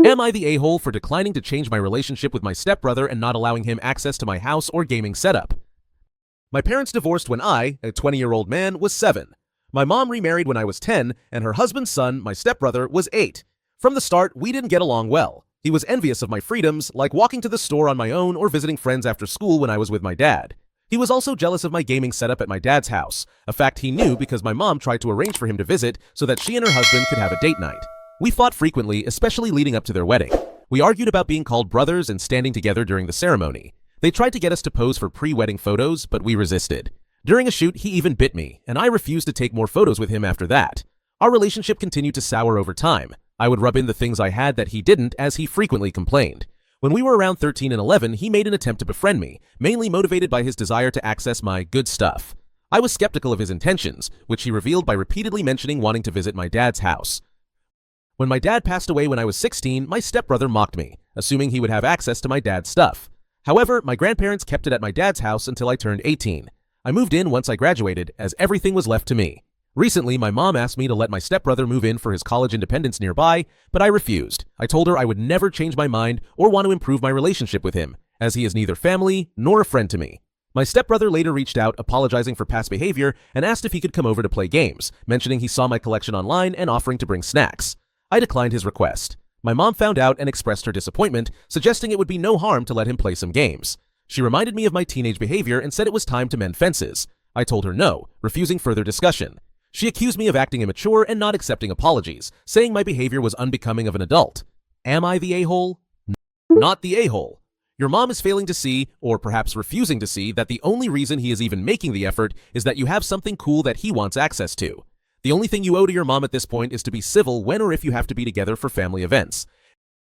Am I the a-hole for declining to change my relationship with my stepbrother and not allowing him access to my house or gaming setup? My parents divorced when I, a 20-year-old man, was 7. My mom remarried when I was 10, and her husband's son, my stepbrother, was 8. From the start, we didn't get along well. He was envious of my freedoms, like walking to the store on my own or visiting friends after school when I was with my dad. He was also jealous of my gaming setup at my dad's house, a fact he knew because my mom tried to arrange for him to visit so that she and her husband could have a date night. We fought frequently, especially leading up to their wedding. We argued about being called brothers and standing together during the ceremony. They tried to get us to pose for pre-wedding photos, but we resisted. During a shoot, he even bit me, and I refused to take more photos with him after that. Our relationship continued to sour over time. I would rub in the things I had that he didn't, as he frequently complained. When we were around 13 and 11, he made an attempt to befriend me, mainly motivated by his desire to access my good stuff. I was skeptical of his intentions, which he revealed by repeatedly mentioning wanting to visit my dad's house. When my dad passed away when I was 16, my stepbrother mocked me, assuming he would have access to my dad's stuff. However, my grandparents kept it at my dad's house until I turned 18. I moved in once I graduated, as everything was left to me. Recently, my mom asked me to let my stepbrother move in for his college independence nearby, but I refused. I told her I would never change my mind or want to improve my relationship with him, as he is neither family nor a friend to me. My stepbrother later reached out, apologizing for past behavior, and asked if he could come over to play games, mentioning he saw my collection online and offering to bring snacks. I declined his request. My mom found out and expressed her disappointment, suggesting it would be no harm to let him play some games. She reminded me of my teenage behavior and said it was time to mend fences. I told her no, refusing further discussion. She accused me of acting immature and not accepting apologies, saying my behavior was unbecoming of an adult. Am I the a-hole? Not the a-hole. Your mom is failing to see, or perhaps refusing to see, that the only reason he is even making the effort is that you have something cool that he wants access to. The only thing you owe to your mom at this point is to be civil when or if you have to be together for family events.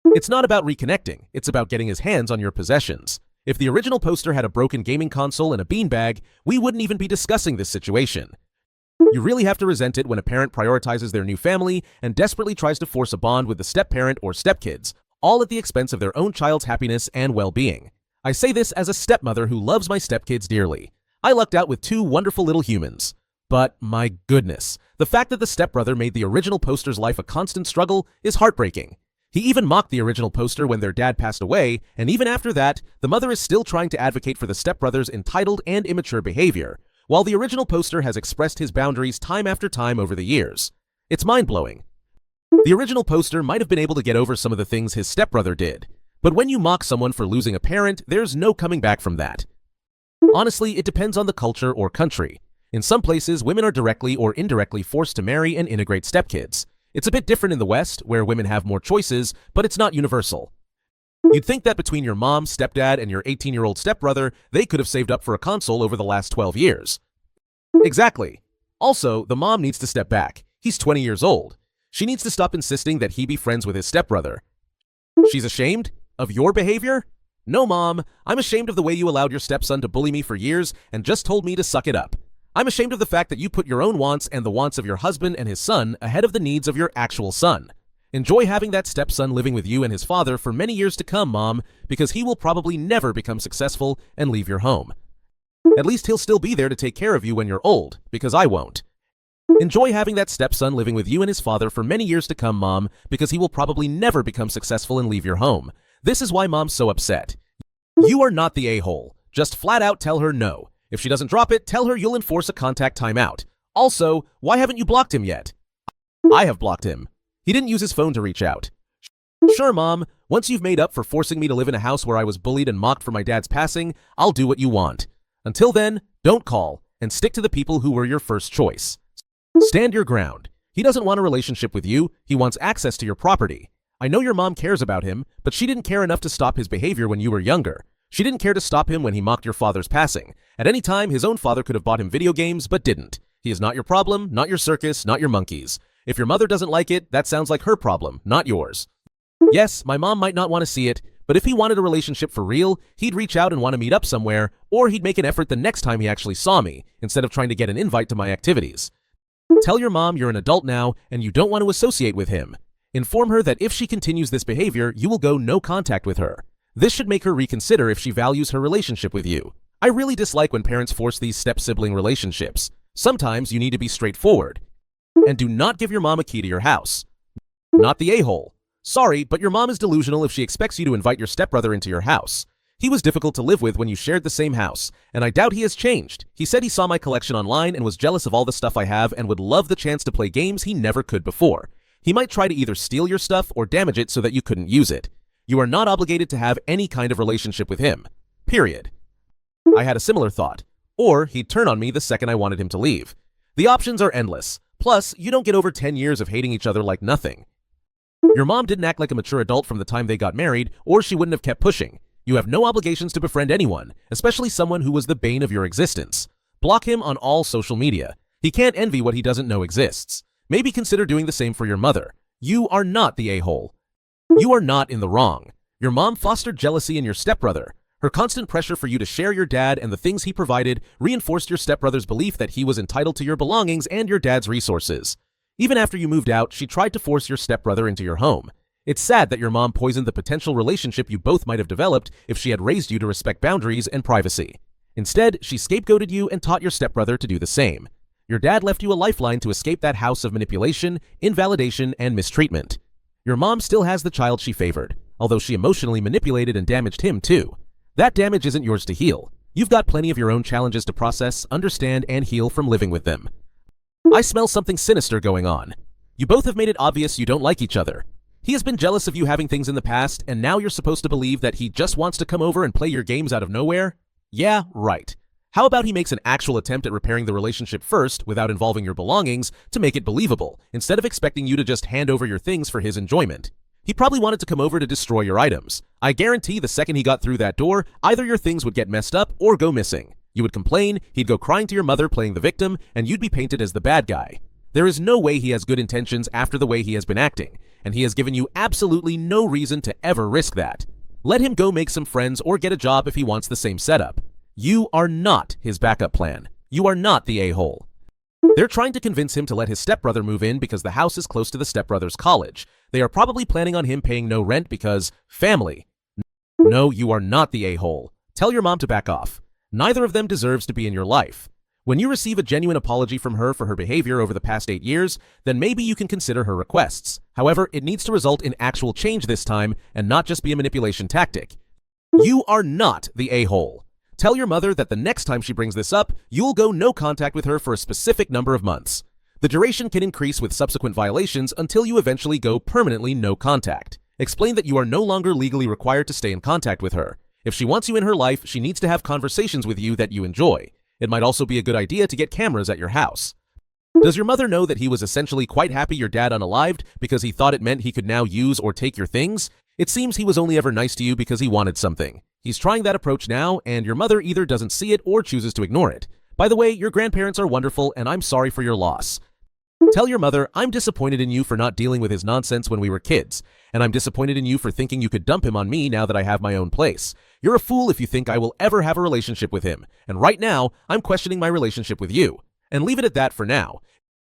It's not about reconnecting, it's about getting his hands on your possessions. If the original poster had a broken gaming console and a beanbag, we wouldn't even be discussing this situation. You really have to resent it when a parent prioritizes their new family and desperately tries to force a bond with the step-parent or stepkids, all at the expense of their own child's happiness and well-being. I say this as a stepmother who loves my stepkids dearly. I lucked out with 2 wonderful little humans. But my goodness, the fact that the stepbrother made the original poster's life a constant struggle is heartbreaking. He even mocked the original poster when their dad passed away, and even after that, the mother is still trying to advocate for the stepbrother's entitled and immature behavior, while the original poster has expressed his boundaries time after time over the years. It's mind-blowing. The original poster might have been able to get over some of the things his stepbrother did, but when you mock someone for losing a parent, there's no coming back from that. Honestly, it depends on the culture or country. In some places, women are directly or indirectly forced to marry and integrate stepkids. It's a bit different in the West, where women have more choices, but it's not universal. You'd think that between your mom, stepdad, and your 18-year-old stepbrother, they could have saved up for a console over the last 12 years. Exactly. Also, the mom needs to step back. He's 20 years old. She needs to stop insisting that he be friends with his stepbrother. She's ashamed of your behavior? No, Mom. I'm ashamed of the way you allowed your stepson to bully me for years and just told me to suck it up. I'm ashamed of the fact that you put your own wants and the wants of your husband and his son ahead of the needs of your actual son. Enjoy having that stepson living with you and his father for many years to come, Mom, because he will probably never become successful and leave your home. At least he'll still be there to take care of you when you're old, because I won't. Enjoy having that stepson living with you and his father for many years to come, Mom, because he will probably never become successful and leave your home. This is why Mom's so upset. You are not the a-hole. Just flat out tell her no. If she doesn't drop it, tell her you'll enforce a contact timeout. Also, why haven't you blocked him yet? I have blocked him. He didn't use his phone to reach out. Sure, Mom. Once you've made up for forcing me to live in a house where I was bullied and mocked for my dad's passing, I'll do what you want. Until then, don't call, and stick to the people who were your first choice. Stand your ground. He doesn't want a relationship with you, he wants access to your property. I know your mom cares about him, but she didn't care enough to stop his behavior when you were younger. She didn't care to stop him when he mocked your father's passing. At any time, his own father could have bought him video games, but didn't. He is not your problem, not your circus, not your monkeys. If your mother doesn't like it, that sounds like her problem, not yours. Yes, my mom might not want to see it, but if he wanted a relationship for real, he'd reach out and want to meet up somewhere, or he'd make an effort the next time he actually saw me, instead of trying to get an invite to my activities. Tell your mom you're an adult now and you don't want to associate with him. Inform her that if she continues this behavior, you will go no contact with her. This should make her reconsider if she values her relationship with you. I really dislike when parents force these step-sibling relationships. Sometimes you need to be straightforward. And do not give your mom a key to your house. Not the a-hole. Sorry, but your mom is delusional if she expects you to invite your stepbrother into your house. He was difficult to live with when you shared the same house, and I doubt he has changed. He said he saw my collection online and was jealous of all the stuff I have and would love the chance to play games he never could before. He might try to either steal your stuff or damage it so that you couldn't use it. You are not obligated to have any kind of relationship with him. Period. I had a similar thought. Or he'd turn on me the second I wanted him to leave. The options are endless. Plus, you don't get over 10 years of hating each other like nothing. Your mom didn't act like a mature adult from the time they got married, or she wouldn't have kept pushing. You have no obligations to befriend anyone, especially someone who was the bane of your existence. Block him on all social media. He can't envy what he doesn't know exists. Maybe consider doing the same for your mother. You are not the a-hole. You are not in the wrong. Your mom fostered jealousy in your stepbrother. Her constant pressure for you to share your dad and the things he provided reinforced your stepbrother's belief that he was entitled to your belongings and your dad's resources. Even after you moved out, she tried to force your stepbrother into your home. It's sad that your mom poisoned the potential relationship you both might have developed if she had raised you to respect boundaries and privacy. Instead, she scapegoated you and taught your stepbrother to do the same. Your dad left you a lifeline to escape that house of manipulation, invalidation, and mistreatment. Your mom still has the child she favored, although she emotionally manipulated and damaged him too. That damage isn't yours to heal. You've got plenty of your own challenges to process, understand, and heal from living with them. I smell something sinister going on. You both have made it obvious you don't like each other. He has been jealous of you having things in the past, and now you're supposed to believe that he just wants to come over and play your games out of nowhere? Yeah, right. How about he makes an actual attempt at repairing the relationship first without involving your belongings to make it believable, instead of expecting you to just hand over your things for his enjoyment? He probably wanted to come over to destroy your items. I guarantee the second he got through that door, either your things would get messed up or go missing. You would complain, he'd go crying to your mother playing the victim, and you'd be painted as the bad guy. There is no way he has good intentions after the way he has been acting, and he has given you absolutely no reason to ever risk that. Let him go make some friends or get a job if he wants the same setup. You are not his backup plan. You are not the a-hole. They're trying to convince him to let his stepbrother move in because the house is close to the stepbrother's college. They are probably planning on him paying no rent because family. No, you are not the a-hole. Tell your mom to back off. Neither of them deserves to be in your life. When you receive a genuine apology from her for her behavior over the past 8 years, then maybe you can consider her requests. However, it needs to result in actual change this time and not just be a manipulation tactic. You are not the a-hole. Tell your mother that the next time she brings this up, you'll go no contact with her for a specific number of months. The duration can increase with subsequent violations until you eventually go permanently no contact. Explain that you are no longer legally required to stay in contact with her. If she wants you in her life, she needs to have conversations with you that you enjoy. It might also be a good idea to get cameras at your house. Does your mother know that he was essentially quite happy your dad unalived because he thought it meant he could now use or take your things? It seems he was only ever nice to you because he wanted something. He's trying that approach now, and your mother either doesn't see it or chooses to ignore it. By the way, your grandparents are wonderful, and I'm sorry for your loss. Tell your mother, I'm disappointed in you for not dealing with his nonsense when we were kids, and I'm disappointed in you for thinking you could dump him on me now that I have my own place. You're a fool if you think I will ever have a relationship with him, and right now, I'm questioning my relationship with you. And leave it at that for now.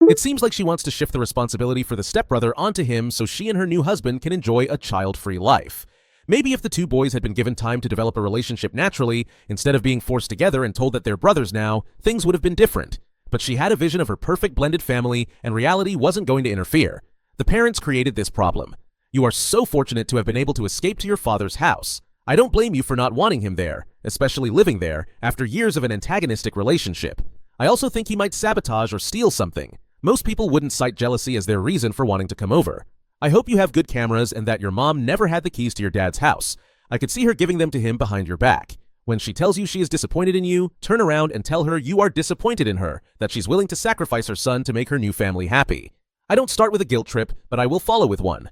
It seems like she wants to shift the responsibility for the stepbrother onto him so she and her new husband can enjoy a child-free life. Maybe if the two boys had been given time to develop a relationship naturally, instead of being forced together and told that they're brothers now, things would have been different. But she had a vision of her perfect blended family, and reality wasn't going to interfere. The parents created this problem. You are so fortunate to have been able to escape to your father's house. I don't blame you for not wanting him there, especially living there, after years of an antagonistic relationship. I also think he might sabotage or steal something. Most people wouldn't cite jealousy as their reason for wanting to come over. I hope you have good cameras and that your mom never had the keys to your dad's house. I could see her giving them to him behind your back. When she tells you she is disappointed in you, turn around and tell her you are disappointed in her, that she's willing to sacrifice her son to make her new family happy. I don't start with a guilt trip, but I will follow with one.